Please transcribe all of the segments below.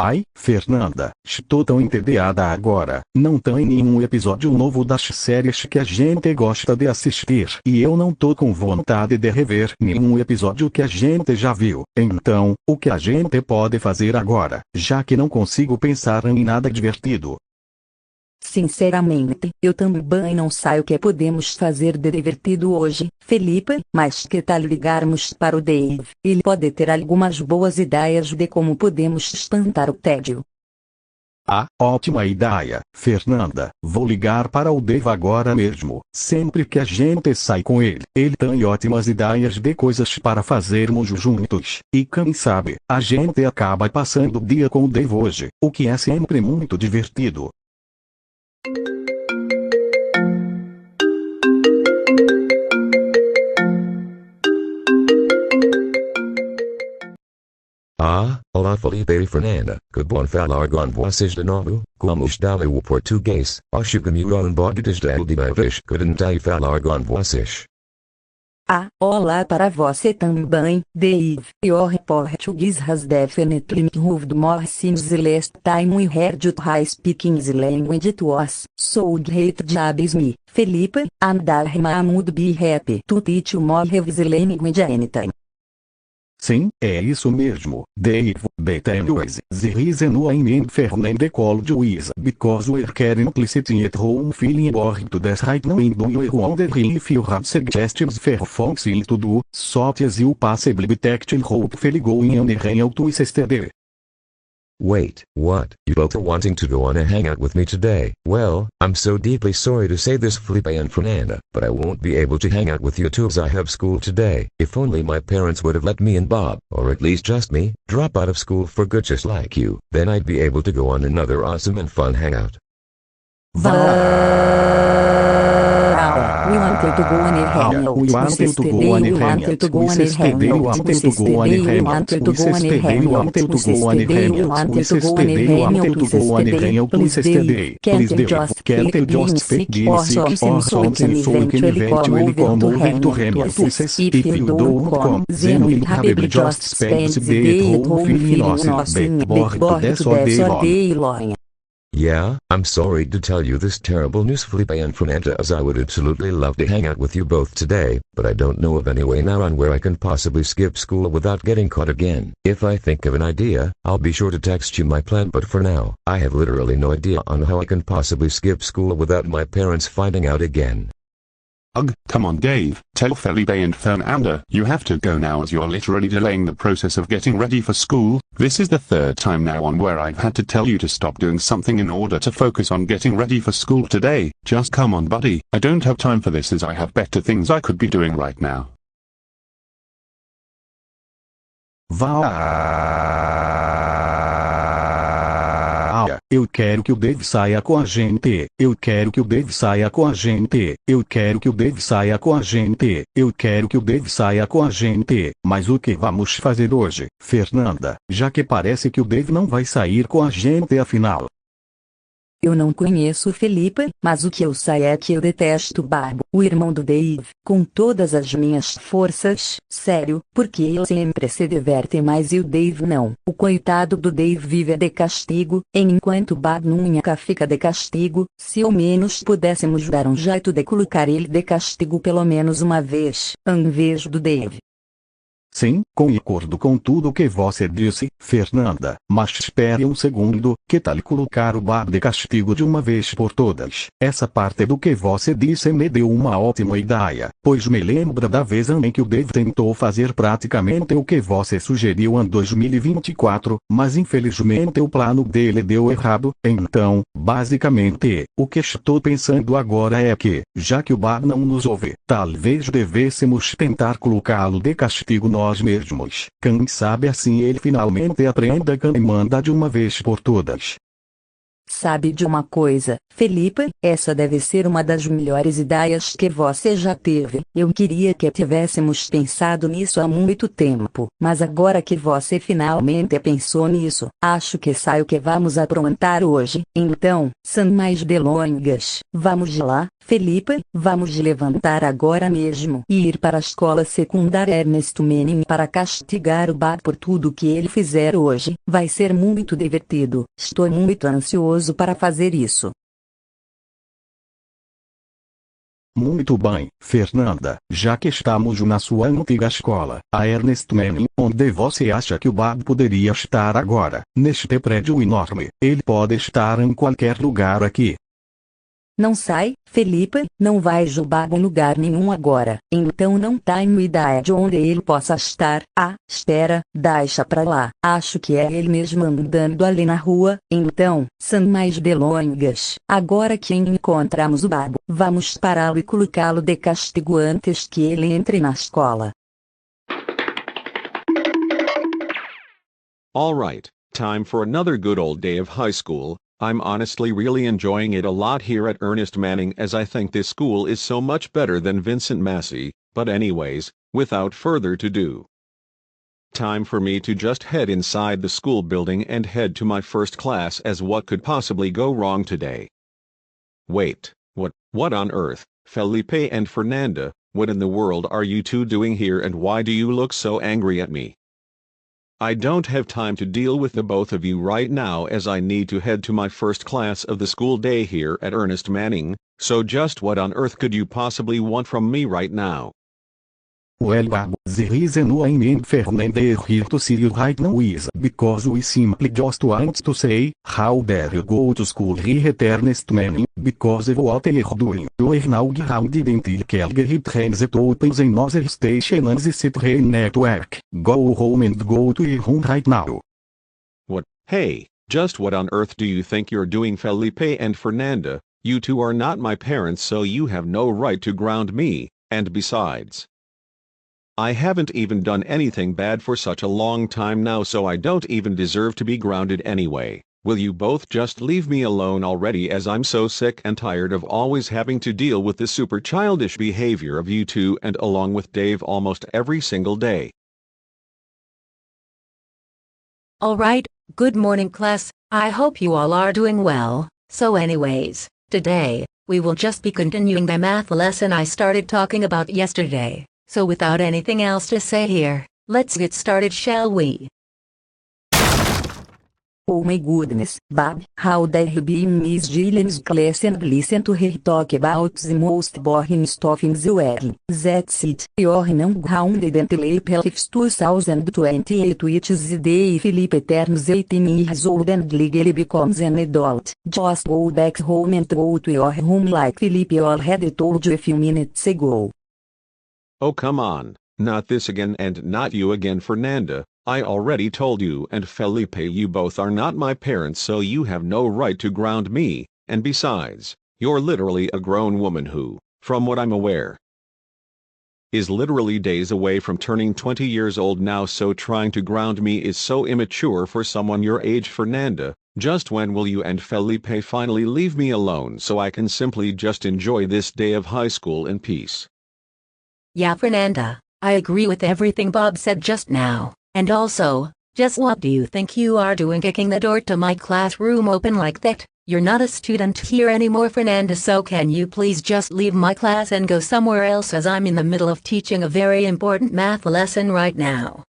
Ai, Fernanda, estou tão entediada agora. Não tem nenhum episódio novo das séries que a gente gosta de assistir. E eu não tô com vontade de rever nenhum episódio que a gente já viu. Então, o que a gente pode fazer agora, já que não consigo pensar em nada divertido? Sinceramente, eu também não sei o que podemos fazer de divertido hoje, Felipe, mas que tal ligarmos para o Dave? Ele pode ter algumas boas ideias de como podemos espantar o tédio. Ah, ótima ideia, Fernanda. Vou ligar para o Dave agora mesmo. Sempre que a gente sai com ele, ele tem ótimas ideias de coisas para fazermos juntos. E quem sabe, a gente acaba passando o dia com o Dave hoje, o que é sempre muito divertido. Olá Felipe e Fernanda, que bom falar com vocês de novo. Como está o português? Acho que melhor desde a última vez que tentei falar com vocês. Olá para você também, Dave. Your Portuguese has definitely improved more since the last time we heard you try speaking the language to us. So great job is me, Felipe, and I would be happy to teach you more of the language anytime. Sim, é isso mesmo, Dave. But anyways, the reason why me and Fernanda called you is because we're currently sitting at home feeling bored to death right now and we wondering if you have suggestions for things to do, such as you possibly be texting hopefully going on a hangout with yesterday. Wait, what? You both are wanting to go on a hangout with me today? Well, I'm so deeply sorry to say this Felipe and Fernanda, but I won't be able to hang out with you two as I have school today. If only my parents would have let me and Bob, or at least just me, drop out of school for good just like you. Then I'd be able to go on another awesome and fun hangout. We wanted to go on a hangout. We wanted to go on a hangout. We wanted to go on a hangout. We wanted to go on a hangout. Please Dave, can't you just fake being sick or something so we can eventually come over to Remy's? If you don't come, then we'll probably just spend the day at home feeling awesome, but bored to death all day long. Yeah, I'm sorry to tell you this terrible news Felipe and Fernanda, as I would absolutely love to hang out with you both today, but I don't know of any way now on where I can possibly skip school without getting caught again. If I think of an idea, I'll be sure to text you my plan, but for now, I have literally no idea on how I can possibly skip school without my parents finding out again. Ugh, come on Dave, tell Felipe and Fernanda you have to go now as you're literally delaying the process of getting ready for school. This is the third time now on where I've had to tell you to stop doing something in order to focus on getting ready for school today. Just come on buddy, I don't have time for this as I have better things I could be doing right now. Eu quero que o Dave saia com a gente. Eu quero que o Dave saia com a gente. Eu quero que o Dave saia com a gente. Eu quero que o Dave saia com a gente. Mas o que vamos fazer hoje, Fernanda? Já que parece que o Dave não vai sair com a gente afinal. Eu não conheço o Felipe, mas o que eu sei é que eu detesto Bob, o irmão do Dave, com todas as minhas forças, sério, porque ele sempre se diverte mais e o Dave não. O coitado do Dave vive de castigo, enquanto Bob nunca fica de castigo. Se ao menos pudéssemos dar um jeito de colocar ele de castigo pelo menos uma vez, em vez do Dave. Sim, concordo com tudo que você disse, Fernanda, mas espere um segundo, que tal colocar o Bob de castigo de uma vez por todas? Essa parte do que você disse me deu uma ótima ideia, pois me lembra da vez em que o Dave tentou fazer praticamente o que você sugeriu em 2024, mas infelizmente o plano dele deu errado. Então, basicamente, o que estou pensando agora é que, já que o Bob não nos ouve, talvez devêssemos tentar colocá-lo de castigo nós mesmos. Quem sabe assim ele finalmente aprenda quem manda de uma vez por todas. Sabe de uma coisa, Felipe? Essa deve ser uma das melhores ideias que você já teve. Eu queria que tivéssemos pensado nisso há muito tempo. Mas agora que você finalmente pensou nisso, acho que sei o que vamos aprontar hoje. Então, sem mais delongas, vamos lá, Felipe, vamos levantar agora mesmo e ir para a escola secundária Ernesto Manning para castigar o Bob por tudo que ele fizer hoje. Vai ser muito divertido. Estou muito ansioso para fazer isso. Muito bem, Fernanda, já que estamos na sua antiga escola, a Ernest Manning, onde você acha que o Bob poderia estar agora? Neste prédio enorme. Ele pode estar em qualquer lugar aqui. Não sai, Felipe, não vai jogar em lugar nenhum agora. Então não tenho ideia de onde ele possa estar. Ah, espera, deixa pra lá. Acho que é ele mesmo andando ali na rua. Então, sem mais delongas, agora que encontramos o Bob, vamos pará-lo e colocá-lo de castigo antes que ele entre na escola. All right, time for another good old day of high school. I'm honestly really enjoying it a lot here at Ernest Manning as I think this school is so much better than Vincent Massey, but anyways, without further ado. Time for me to just head inside the school building and head to my first class as what could possibly go wrong today. Wait, what on earth, Felipe and Fernanda, what in the world are you two doing here and why do you look so angry at me? I don't have time to deal with the both of you right now as I need to head to my first class of the school day here at Ernest Manning, so just what on earth could you possibly want from me right now? Well, Bob, the reason why me and Fernanda are here to see you right now is because we simply just want to say, how dare you go to school here at Ernest Manning, because what you're doing, you're now grounded until Calgary trains it opens another station on the train network. Go home and go to your home right now. What? Hey, just what on earth do you think you're doing, Felipe and Fernanda? You two are not my parents, so you have no right to ground me, and besides, I haven't even done anything bad for such a long time now, so I don't even deserve to be grounded anyway. Will you both just leave me alone already, as I'm so sick and tired of always having to deal with the super childish behavior of you two and along with Dave almost every single day. All right, good morning class, I hope you all are doing well. So anyways, today, we will just be continuing the math lesson I started talking about yesterday. So without anything else to say here, let's get started, shall we? Oh my goodness, Bob, how dare you be in Miss Gillian's class and listen to her talk about the most boring stuff in the world. That's it. You're now grounded until April 2028, which is the day Felipe turns 18 years old and legally becomes an adult. Just go back home and go to your home like Felipe already told you a few minutes ago. Oh come on, not this again and not you again, Fernanda. I already told you and Felipe you both are not my parents, so you have no right to ground me, and besides, you're literally a grown woman who, from what I'm aware, is literally days away from turning 20 years old now, so trying to ground me is so immature for someone your age, Fernanda. Just when will you and Felipe finally leave me alone so I can simply just enjoy this day of high school in peace? Yeah, Fernanda, I agree with everything Bob said just now. And also, just what do you think you are doing kicking the door to my classroom open like that? You're not a student here anymore, Fernanda, so can you please just leave my class and go somewhere else, as I'm in the middle of teaching a very important math lesson right now.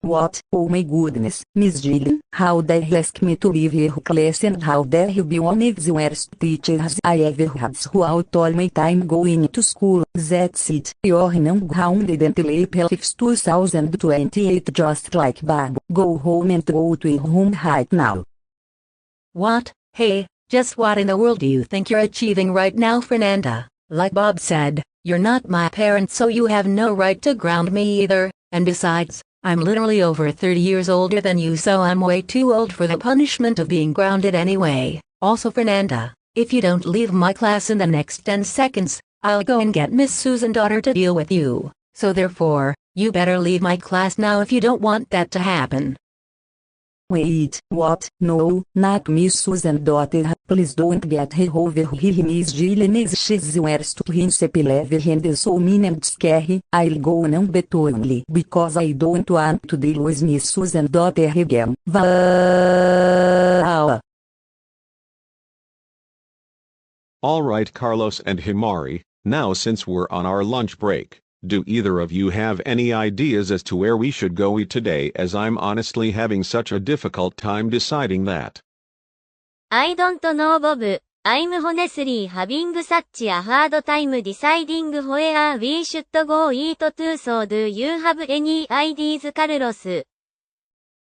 What? Oh my goodness, Miss Gillian, how dare you ask me to leave your class, and how dare you be one of the worst teachers I ever had throughout all my time going to school. That's it. You're now grounded until April 2028, just like Bob. Go home and go to your home right now. What? Hey, just what in the world do you think you're achieving right now, Fernanda? Like Bob said, you're not my parents, so you have no right to ground me either, and besides, I'm literally over 30 years older than you, so I'm way too old for the punishment of being grounded anyway. Also, Fernanda, if you don't leave my class in the next 10 seconds, I'll go and get Miss Susan's daughter to deal with you. So therefore, you better leave my class now if you don't want that to happen. Wait, what? No, not Miss Susan daughter, please don't get her over here Miss Gilles she's worst to level and so mean scary, I'll go on betweenly because I don't want to deal with Miss Susan daughter again. Wow. Alright Carlos and Himari, now since we're on our lunch break, do either of you have any ideas as to where we should go eat today, as I'm honestly having such a difficult time deciding that? I don't know, Bob. I'm honestly having such a hard time deciding where we should go eat to, so do you have any ideas, Carlos?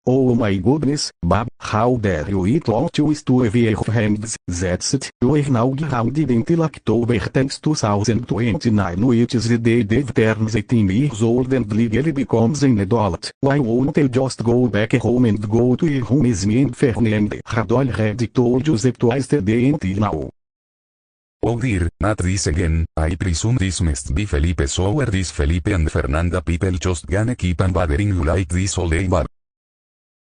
Oh my goodness, Bob, how dare you eat all two your hands, that's it, you're now grounded until October 10th 2029 which is the day Dave turns 18 years old and legally becomes an adult. Why won't I just go back home and go to your home as me and Fernanda had already told you that twice today until now. Oh dear, not this again. I presume this must be Felipe, so where is Felipe and Fernanda people just gonna keep on bothering you like this all day, Bob?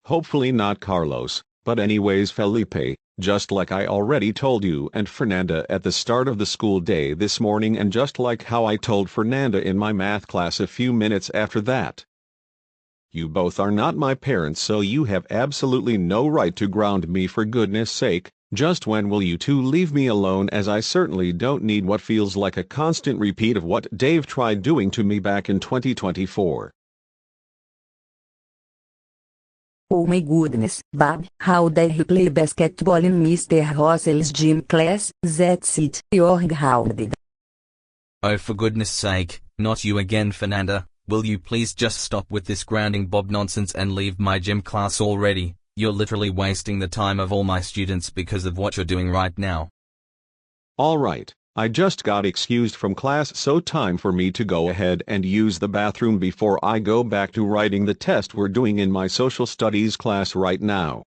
Hopefully not Carlos, but anyways Felipe, just like I already told you and Fernanda at the start of the school day this morning, and just like how I told Fernanda in my math class a few minutes after that. You both are not my parents, so you have absolutely no right to ground me, for goodness sake. Just when will you two leave me alone, as I certainly don't need what feels like a constant repeat of what Dave tried doing to me back in 2024. Oh my goodness, Bob, how dare you play basketball in Mr. Russell's gym class? That's it, you're grounded. Oh, for goodness sake, not you again, Fernanda. Will you please just stop with this grounding Bob nonsense and leave my gym class already? You're literally wasting the time of all my students because of what you're doing right now. Alright, I just got excused from class, so time for me to go ahead and use the bathroom before I go back to writing the test we're doing in my social studies class right now.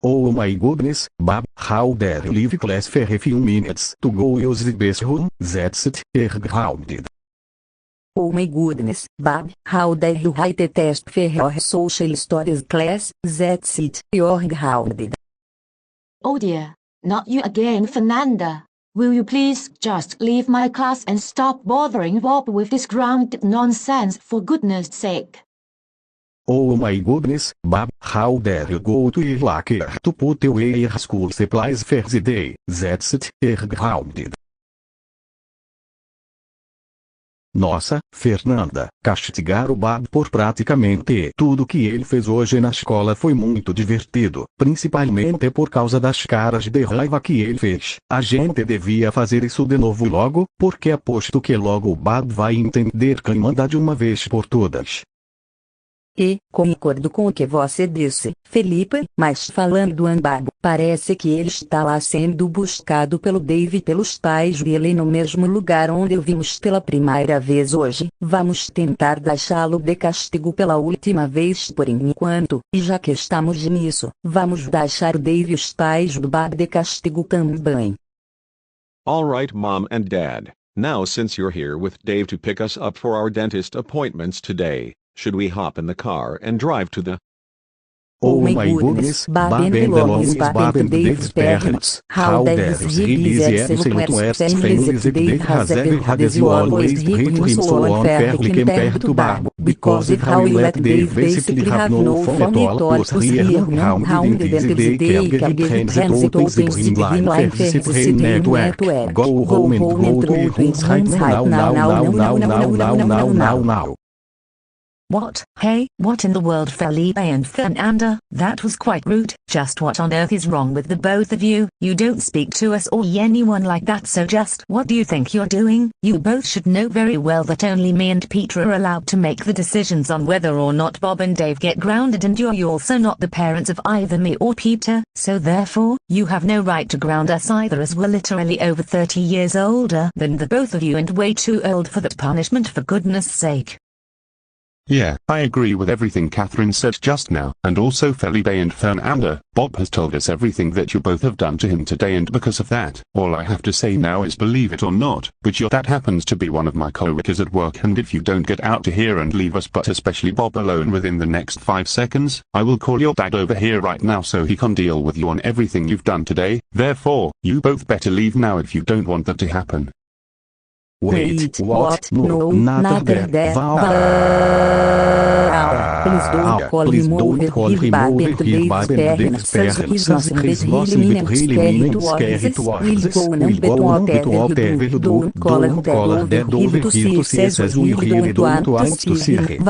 Oh my goodness, Bob, how dare you leave class for a few minutes to go use the bathroom? That's it, you're grounded. Oh my goodness, Bob, how dare you write a test for your social studies class? That's it, you're grounded. Oh dear, not you again, Fernanda. Will you please just leave my class and stop bothering Bob with this grounded nonsense, for goodness sake? Oh my goodness, Bob, how dare you go to your locker to put away your school supplies for the day? That's it, you're grounded. Nossa, Fernanda, castigar o Bob por praticamente tudo que ele fez hoje na escola foi muito divertido, principalmente por causa das caras de raiva que ele fez. A gente devia fazer isso de novo logo, porque aposto que logo o Bob vai entender quem manda de uma vez por todas. E, concordo com o que você disse, Felipe, mas falando do Bob, parece que ele está lá sendo buscado pelo Dave e pelos pais dele no mesmo lugar onde o vimos pela primeira vez hoje. Vamos tentar deixá-lo de castigo pela última vez por enquanto, e já que estamos nisso, vamos deixar o Dave e os pais do Bob de castigo também. Alright Mom and Dad, now since you're here with Dave to pick us up for our dentist appointments today, should we hop in the car and drive to the... Oh my goodness, Bob and along with Bob and Dave's parents, how dare you absolute worst families that Dave has ever had, as you always treat him so unfairly compared to Bob, because of how you let Dave basically have no fun at all, was here grounded until the day caregiver opens the green line for the city network. Go home and go to your homes right now. What? Hey, what in the world, Felipe and Fernanda? That was quite rude. Just what on earth is wrong with the both of you? You don't speak to us or anyone like that, so just what do you think you're doing? You both should know very well that only me and Peter are allowed to make the decisions on whether or not Bob and Dave get grounded, and you're also not the parents of either me or Peter, so therefore, you have no right to ground us either, as we're literally over 30 years older than the both of you and way too old for that punishment, for goodness sake. Yeah, I agree with everything Catherine said just now, and also Felipe and Fernanda. Bob has told us everything that you both have done to him today, and because of that, all I have to say now is believe it or not, but your dad happens to be one of my co-workers at work, and if you don't get out of here and leave us, but especially Bob, alone within the next 5 seconds, I will call your dad over here right now so he can deal with you on everything you've done today. Therefore, you both better leave now if you don't want that to happen. Wait, what? No, neither there. Please don't call him over here, Bob and Dave Pernas, his will go on beto don't call him that over here to says we don't want to see him.